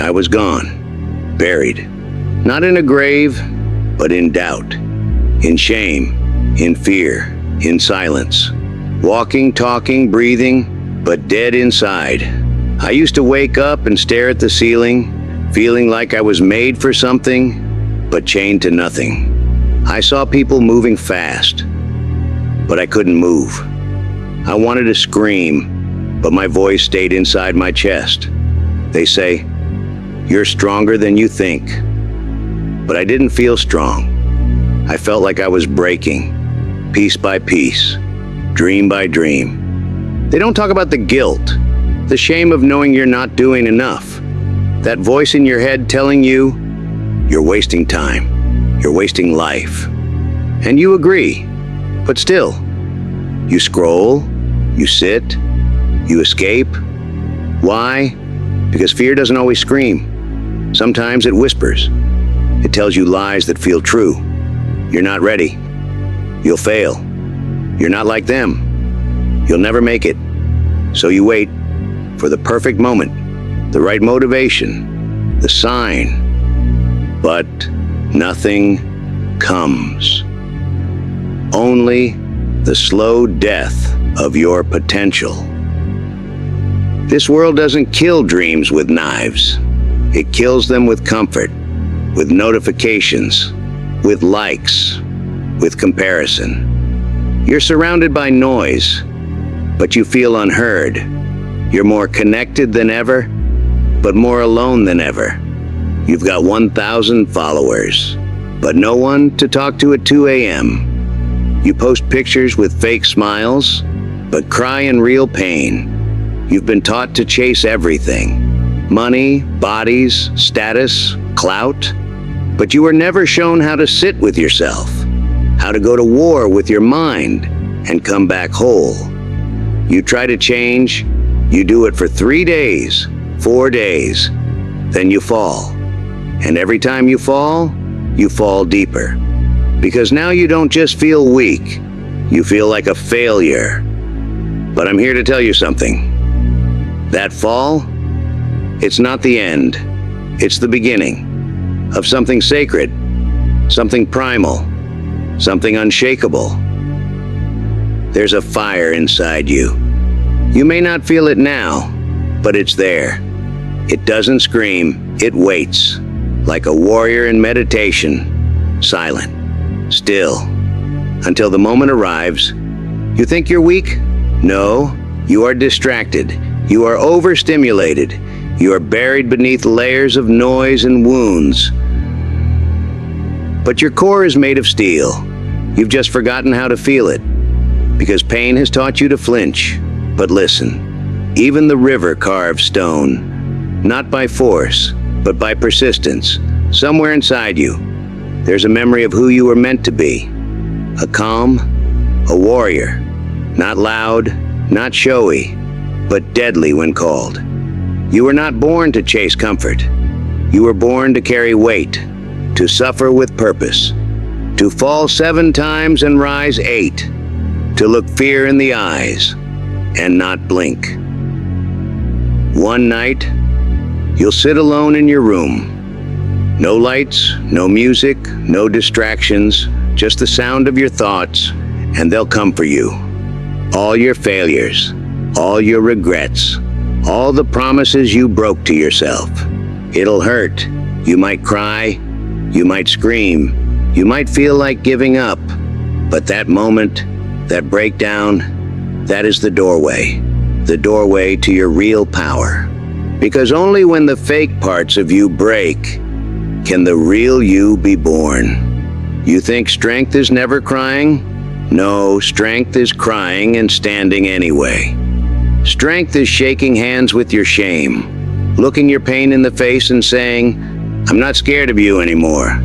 I was gone, buried. Not in a grave, but in doubt, in shame, in fear, in silence. Walking, talking, breathing, but dead inside. I used to wake up and stare at the ceiling, feeling like I was made for something, but chained to nothing. I saw people moving fast, but I couldn't move. I wanted to scream, but my voice stayed inside my chest. They say, "You're stronger than you think." But I didn't feel strong. I felt like I was breaking, piece by piece, dream by dream. They don't talk about the guilt, the shame of knowing you're not doing enough. That voice in your head telling you, you're wasting time, you're wasting life. And you agree, but still, you scroll, you sit, you escape. Why? Because fear doesn't always scream. Sometimes it whispers. It tells you lies that feel true. You're not ready. You'll fail. You're not like them. You'll never make it. So you wait for the perfect moment, the right motivation, the sign. But nothing comes. Only the slow death of your potential. This world doesn't kill dreams with knives. It kills them with comfort, with notifications, with likes, with comparison. You're surrounded by noise, but you feel unheard. You're more connected than ever, but more alone than ever. You've got 1,000 followers, but no one to talk to at 2 a.m. You post pictures with fake smiles, but cry in real pain. You've been taught to chase everything: money, bodies, status, clout. But you were never shown how to sit with yourself, how to go to war with your mind and come back whole. You try to change, you do it for 3 days, 4 days, then you fall. And every time you fall deeper. Because now you don't just feel weak, you feel like a failure. But I'm here to tell you something. That fall, it's not the end. It's the beginning of something sacred, something primal, something unshakable. There's a fire inside you. You may not feel it now, but it's there. It doesn't scream, it waits, like a warrior in meditation, silent, still, until the moment arrives. You think you're weak? No, you are distracted. You are overstimulated. You are buried beneath layers of noise and wounds. But your core is made of steel. You've just forgotten how to feel it, because pain has taught you to flinch. But listen, even the river carves stone, not by force, but by persistence. Somewhere inside you, there's a memory of who you were meant to be. A calm, a warrior, not loud, not showy, but deadly when called. You were not born to chase comfort. You were born to carry weight, to suffer with purpose, to fall 7 times and rise 8, to look fear in the eyes and not blink. One night, you'll sit alone in your room. No lights, no music, no distractions, just the sound of your thoughts, and they'll come for you. All your failures, all your regrets, all the promises you broke to yourself. It'll hurt. You might cry, you might scream, you might feel like giving up. But that moment, that breakdown, that is the doorway to your real power. Because only when the fake parts of you break can the real you be born. You think strength is never crying? No, strength is crying and standing anyway. Strength is shaking hands with your shame, looking your pain in the face and saying, "I'm not scared of you anymore."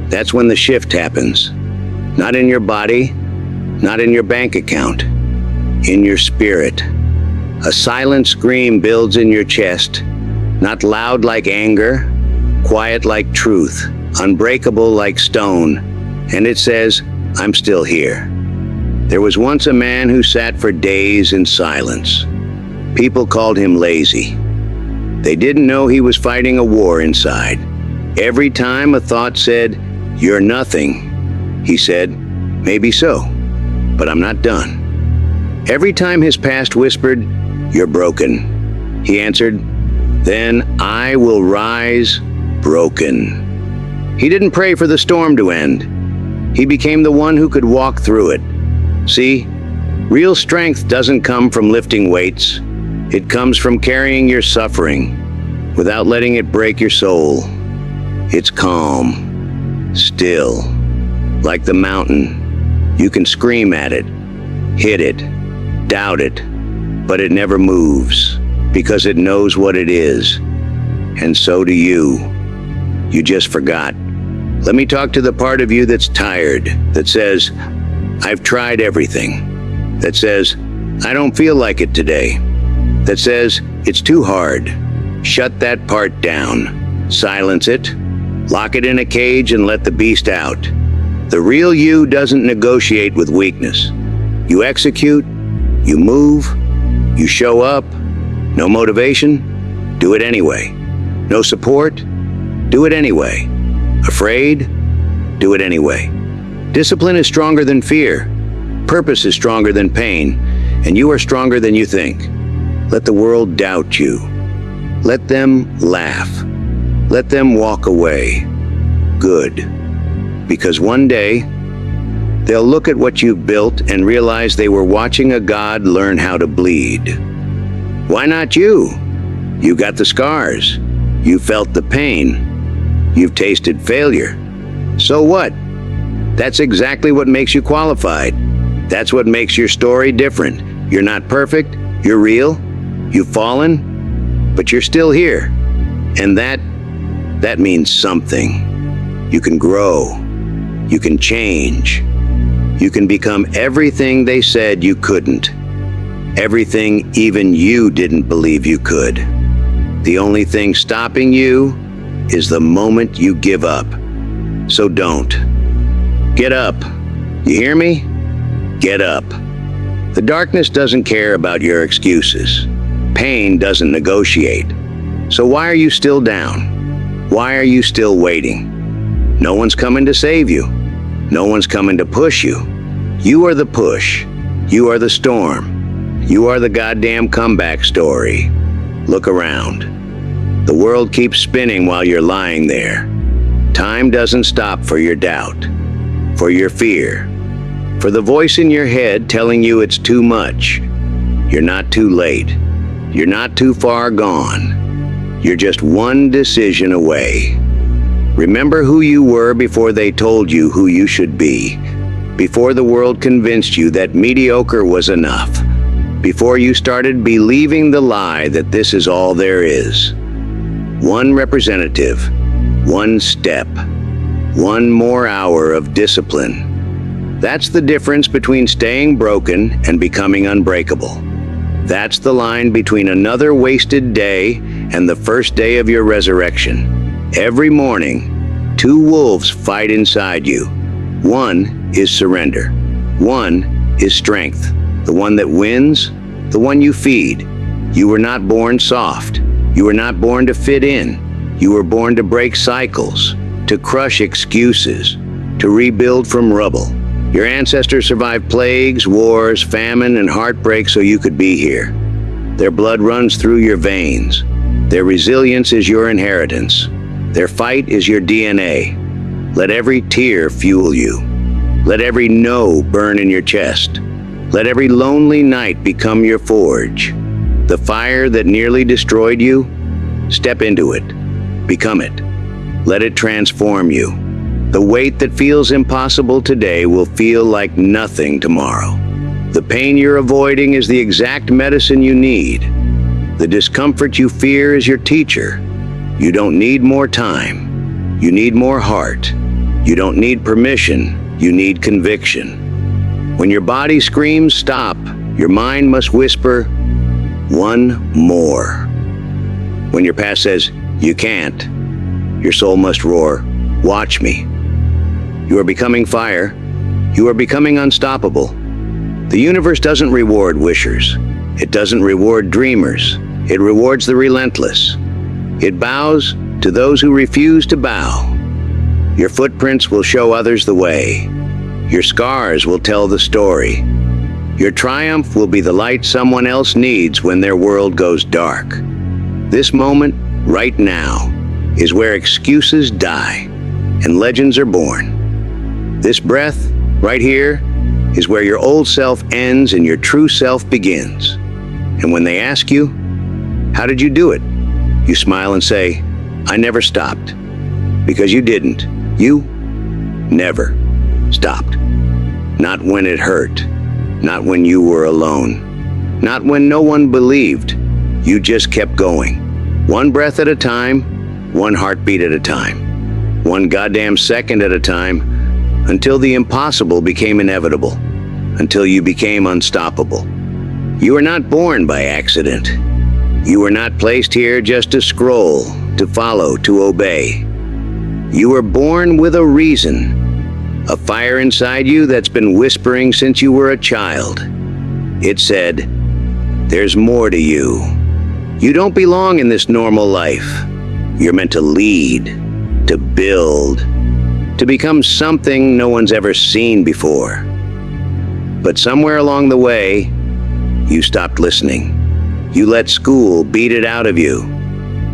That's when the shift happens. Not in your body, not in your bank account, in your spirit. A silent scream builds in your chest, not loud like anger, quiet like truth, unbreakable like stone, and it says, "I'm still here." There was once a man who sat for days in silence. People called him lazy. They didn't know he was fighting a war inside. Every time a thought said, "You're nothing," he said, "Maybe so, but I'm not done." Every time his past whispered, "You're broken," he answered, "Then I will rise broken." He didn't pray for the storm to end. He became the one who could walk through it. See, real strength doesn't come from lifting weights. It comes from carrying your suffering without letting it break your soul. It's calm, still, like the mountain. You can scream at it, hit it, doubt it, but it never moves because it knows what it is. And so do you. You just forgot. Let me talk to the part of you that's tired, that says, "I've tried everything," that says, "I don't feel like it today," that says, "It's too hard." Shut that part down. Silence it. Lock it in a cage and let the beast out. The real you doesn't negotiate with weakness. You execute, you move, you show up. No motivation? Do it anyway. No support? Do it anyway. Afraid? Do it anyway. Discipline is stronger than fear. Purpose is stronger than pain, and you are stronger than you think. Let the world doubt you. Let them laugh. Let them walk away. Good. Because one day, they'll look at what you've built and realize they were watching a god learn how to bleed. Why not you? You got the scars. You felt the pain. You've tasted failure. So what? That's exactly what makes you qualified. That's what makes your story different. You're not perfect. You're real. You've fallen, but you're still here. And that means something. You can grow. You can change. You can become everything they said you couldn't. Everything even you didn't believe you could. The only thing stopping you is the moment you give up. So don't. Get up. You hear me? Get up. The darkness doesn't care about your excuses. Pain doesn't negotiate. So why are you still down? Why are you still waiting? No one's coming to save you. No one's coming to push you. You are the push. You are the storm. You are the goddamn comeback story. Look around. The world keeps spinning while you're lying there. Time doesn't stop for your doubt, for your fear, for the voice in your head telling you it's too much. You're not too late. You're not too far gone. You're just one decision away. Remember who you were before they told you who you should be, before the world convinced you that mediocre was enough, before you started believing the lie that this is all there is. One representative, one step, one more hour of discipline. That's the difference between staying broken and becoming unbreakable. That's the line between another wasted day and the first day of your resurrection. Every morning, two wolves fight inside you. One is surrender. One is strength. The one that wins, the one you feed. You were not born soft. You were not born to fit in. You were born to break cycles, to crush excuses, to rebuild from rubble. Your ancestors survived plagues, wars, famine, and heartbreak so you could be here. Their blood runs through your veins. Their resilience is your inheritance. Their fight is your DNA. Let every tear fuel you. Let every no burn in your chest. Let every lonely night become your forge. The fire that nearly destroyed you, step into it. Become it. Let it transform you. The weight that feels impossible today will feel like nothing tomorrow. The pain you're avoiding is the exact medicine you need. The discomfort you fear is your teacher. You don't need more time. You need more heart. You don't need permission. You need conviction. When your body screams stop, your mind must whisper, one more. When your past says, you can't, your soul must roar, watch me. You are becoming fire. You are becoming unstoppable. The universe doesn't reward wishers. It doesn't reward dreamers. It rewards the relentless. It bows to those who refuse to bow. Your footprints will show others the way. Your scars will tell the story. Your triumph will be the light someone else needs when their world goes dark. This moment, right now, is where excuses die and legends are born. This breath, right here, is where your old self ends and your true self begins. And when they ask you, how did you do it? You smile and say, I never stopped. Because you didn't. You never stopped. Not when it hurt. Not when you were alone. Not when no one believed. You just kept going. One breath at a time, one heartbeat at a time. One goddamn second at a time, until the impossible became inevitable. Until you became unstoppable. You were not born by accident. You were not placed here just to scroll, to follow, to obey. You were born with a reason. A fire inside you that's been whispering since you were a child. It said, there's more to you. You don't belong in this normal life. You're meant to lead, to build, to become something no one's ever seen before. But somewhere along the way, you stopped listening. You let school beat it out of you.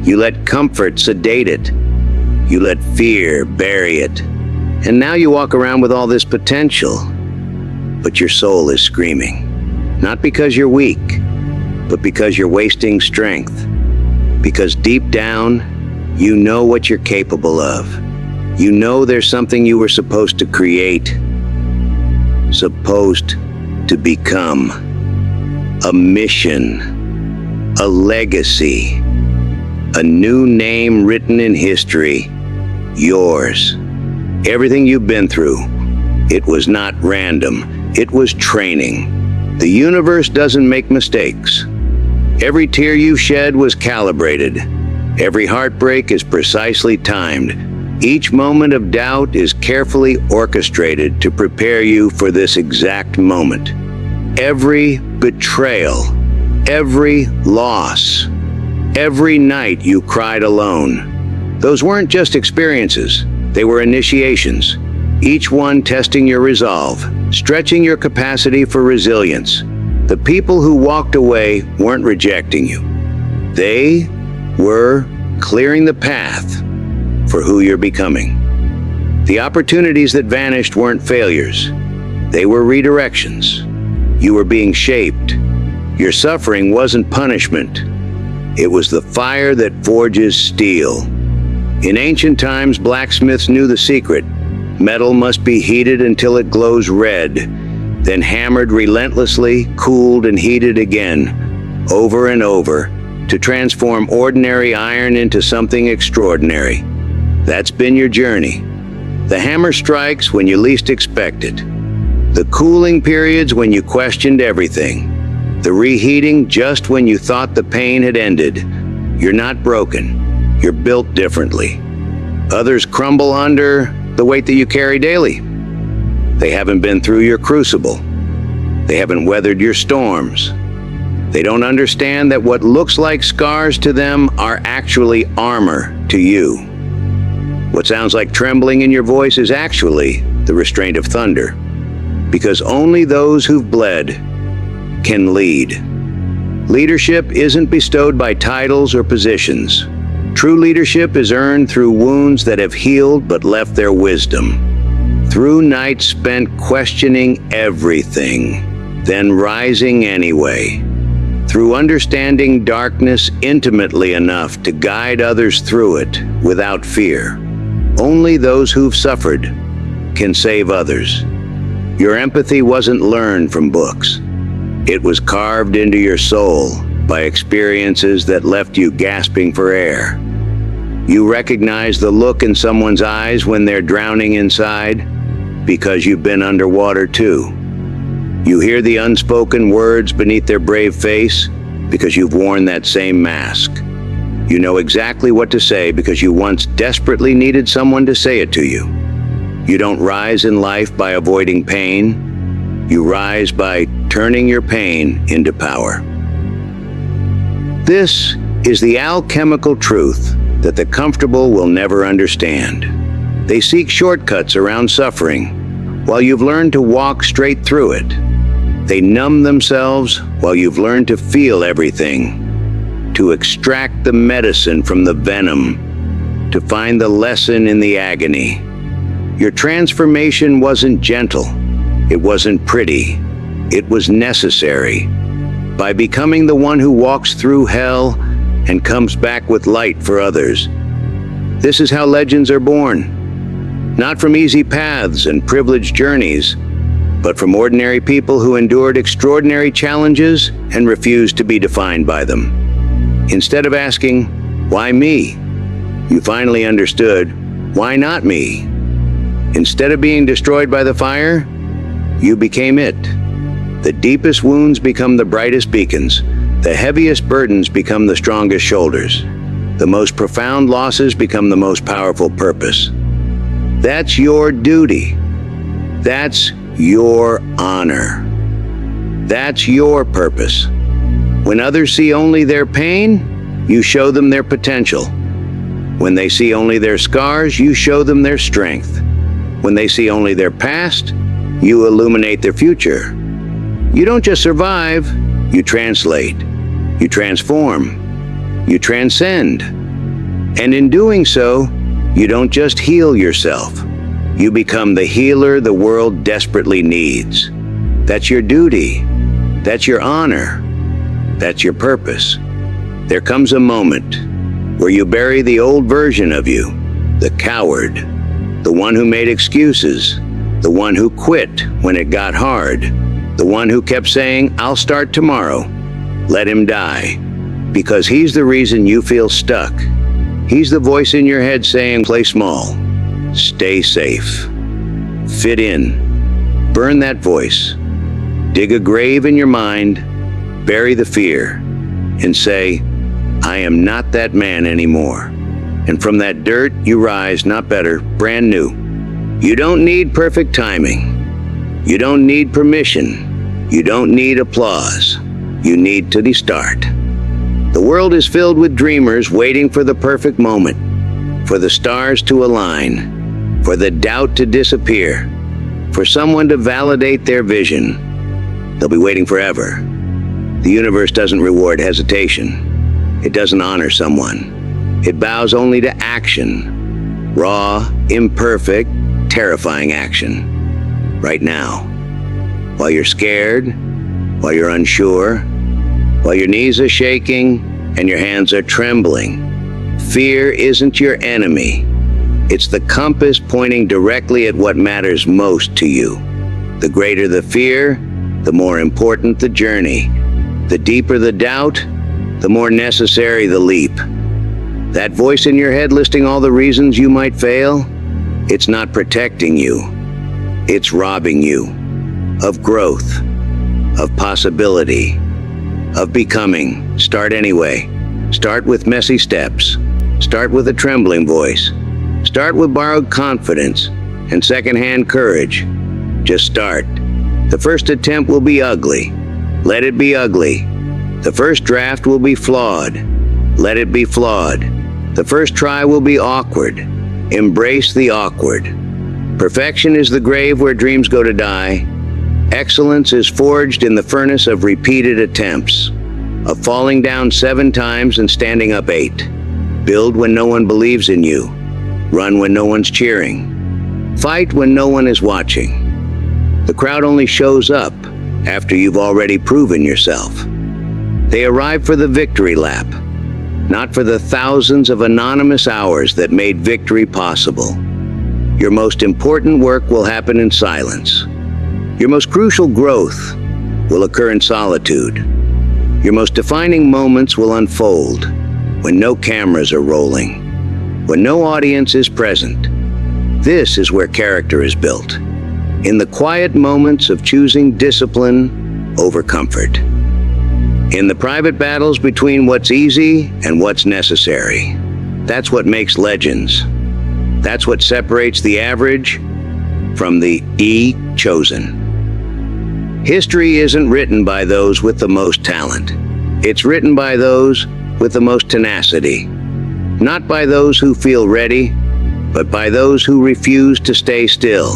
You let comfort sedate it. You let fear bury it. And now you walk around with all this potential, but your soul is screaming. Not because you're weak, but because you're wasting strength. Because deep down, you know what you're capable of. You know there's something you were supposed to create, supposed to become. A mission, a legacy, a new name written in history, yours. Everything you've been through, it was not random, it was training. The universe doesn't make mistakes. Every tear you shed was calibrated. Every heartbreak is precisely timed. Each moment of doubt is carefully orchestrated to prepare you for this exact moment. Every betrayal, every loss, every night you cried alone. Those weren't just experiences. They were initiations, each one testing your resolve, stretching your capacity for resilience. The people who walked away weren't rejecting you. They were clearing the path for who you're becoming. The opportunities that vanished weren't failures. They were redirections. You were being shaped. Your suffering wasn't punishment. It was the fire that forges steel. In ancient times, blacksmiths knew the secret. Metal must be heated until it glows red, then hammered relentlessly, cooled and heated again, over and over, to transform ordinary iron into something extraordinary. That's been your journey. The hammer strikes when you least expect it. The cooling periods when you questioned everything. The reheating just when you thought the pain had ended. You're not broken. You're built differently. Others crumble under the weight that you carry daily. They haven't been through your crucible. They haven't weathered your storms. They don't understand that what looks like scars to them are actually armor to you. What sounds like trembling in your voice is actually the restraint of thunder. Because only those who've bled can lead. Leadership isn't bestowed by titles or positions. True leadership is earned through wounds that have healed but left their wisdom. Through nights spent questioning everything, then rising anyway. Through understanding darkness intimately enough to guide others through it without fear. Only those who've suffered can save others. Your empathy wasn't learned from books. It was carved into your soul by experiences that left you gasping for air. You recognize the look in someone's eyes when they're drowning inside because you've been underwater too. You hear the unspoken words beneath their brave face because you've worn that same mask. You know exactly what to say because you once desperately needed someone to say it to you. You don't rise in life by avoiding pain. You rise by turning your pain into power. This is the alchemical truth. that the comfortable will never understand. They seek shortcuts around suffering, while you've learned to walk straight through it. They numb themselves while you've learned to feel everything, to extract the medicine from the venom, to find the lesson in the agony. Your transformation wasn't gentle. It wasn't pretty. It was necessary. By becoming the one who walks through hell and comes back with light for others. This is how legends are born. Not from easy paths and privileged journeys, but from ordinary people who endured extraordinary challenges and refused to be defined by them. Instead of asking, "Why me?" you finally understood, "Why not me?" Instead of being destroyed by the fire, you became it. The deepest wounds become the brightest beacons. The heaviest burdens become the strongest shoulders. The most profound losses become the most powerful purpose. That's your duty. That's your honor. That's your purpose. When others see only their pain, you show them their potential. When they see only their scars, you show them their strength. When they see only their past, you illuminate their future. You don't just survive, you translate, you transform, you transcend. And in doing so, you don't just heal yourself. You become the healer the world desperately needs. That's your duty. That's your honor. That's your purpose. There comes a moment where you bury the old version of you, the coward, the one who made excuses, the one who quit when it got hard, the one who kept saying, "I'll start tomorrow." Let him die, because he's the reason you feel stuck. He's the voice in your head saying, "Play small, stay safe, fit in." Burn that voice. Dig a grave in your mind, bury the fear, and say, "I am not that man anymore." And from that dirt, you rise, not better, brand new. You don't need perfect timing. You don't need permission. You don't need applause. You need to start. The world is filled with dreamers waiting for the perfect moment, for the stars to align, for the doubt to disappear, for someone to validate their vision. They'll be waiting forever. The universe doesn't reward hesitation. It doesn't honor someone. It bows only to action. Raw, imperfect, terrifying action. Right now. While you're scared, while you're unsure, while your knees are shaking and your hands are trembling. Fear isn't your enemy. It's the compass pointing directly at what matters most to you. The greater the fear, the more important the journey. The deeper the doubt, the more necessary the leap. That voice in your head listing all the reasons you might fail, it's not protecting you. It's robbing you of growth, of possibility, of becoming. Start anyway. Start with messy steps. Start with a trembling voice. Start with borrowed confidence and secondhand courage. Just start. The first attempt will be ugly. Let it be ugly. The first draft will be flawed. Let it be flawed. The first try will be awkward. Embrace the awkward. Perfection is the grave where dreams go to die. Excellence is forged in the furnace of repeated attempts, of falling down 7 times and standing up 8. Build when no one believes in you. Run when no one's cheering. Fight when no one is watching. The crowd only shows up after you've already proven yourself. They arrive for the victory lap, not for the thousands of anonymous hours that made victory possible. Your most important work will happen in silence. Your most crucial growth will occur in solitude. Your most defining moments will unfold when no cameras are rolling, when no audience is present. This is where character is built, in the quiet moments of choosing discipline over comfort, in the private battles between what's easy and what's necessary. That's what makes legends. That's what separates the average from the chosen. History isn't written by those with the most talent. It's written by those with the most tenacity. Not by those who feel ready, but by those who refuse to stay still.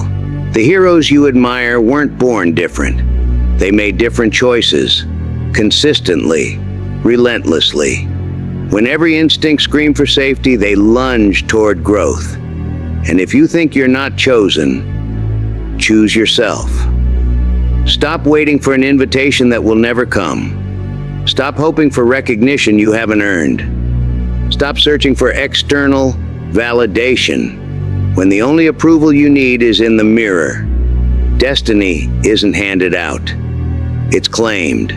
The heroes you admire weren't born different. They made different choices, consistently, relentlessly. When every instinct screamed for safety, they lunged toward growth. And if you think you're not chosen, choose yourself. Stop waiting for an invitation that will never come. Stop hoping for recognition you haven't earned. Stop searching for external validation when the only approval you need is in the mirror. Destiny isn't handed out. It's claimed.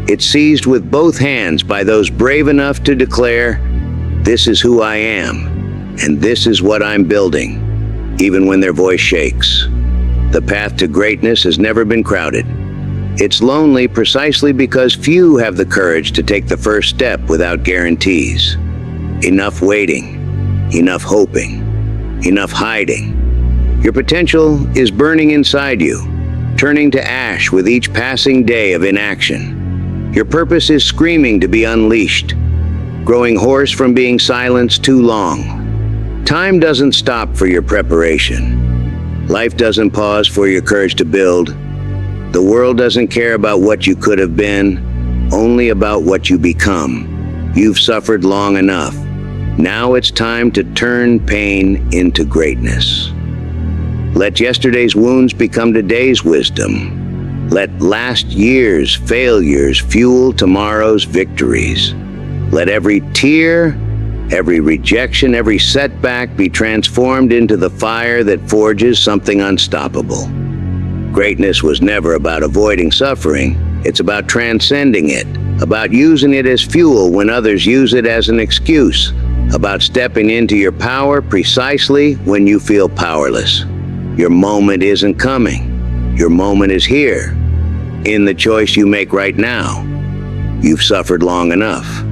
It's seized with both hands by those brave enough to declare, "This is who I am, and this is what I'm building," even when their voice shakes. The path to greatness has never been crowded. It's lonely precisely because few have the courage to take the first step without guarantees. Enough waiting, enough hoping, enough hiding. Your potential is burning inside you, turning to ash with each passing day of inaction. Your purpose is screaming to be unleashed, growing hoarse from being silenced too long. Time doesn't stop for your preparation. Life doesn't pause for your courage to build. The world doesn't care about what you could have been, only about what you become. You've suffered long enough. Now it's time to turn pain into greatness. Let yesterday's wounds become today's wisdom. Let last year's failures fuel tomorrow's victories. Let every tear, every rejection, every setback be transformed into the fire that forges something unstoppable. Greatness was never about avoiding suffering. It's about transcending it, about using it as fuel when others use it as an excuse, about stepping into your power precisely when you feel powerless. Your moment isn't coming. Your moment is here, in the choice you make right now. You've suffered long enough.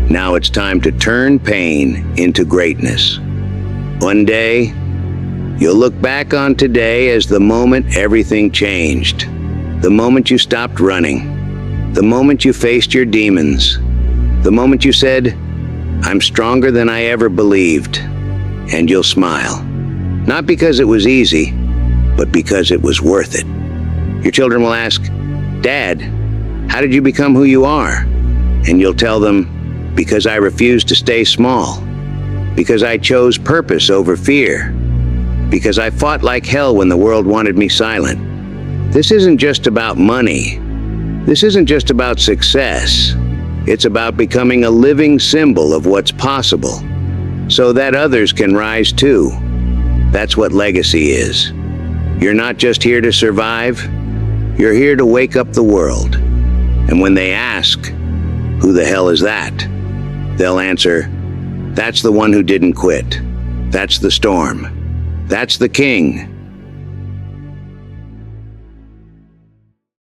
Now it's time to turn pain into greatness. One day, you'll look back on today as the moment everything changed. The moment you stopped running. The moment you faced your demons. The moment you said, "I'm stronger than I ever believed." And you'll smile. Not because it was easy, but because it was worth it. Your children will ask, "Dad, how did you become who you are?" And you'll tell them, "Because I refused to stay small. Because I chose purpose over fear. Because I fought like hell when the world wanted me silent." This isn't just about money. This isn't just about success. It's about becoming a living symbol of what's possible, so that others can rise too. That's what legacy is. You're not just here to survive. You're here to wake up the world. And when they ask, "Who the hell is that?" they'll answer, "That's the one who didn't quit. That's the storm. That's the king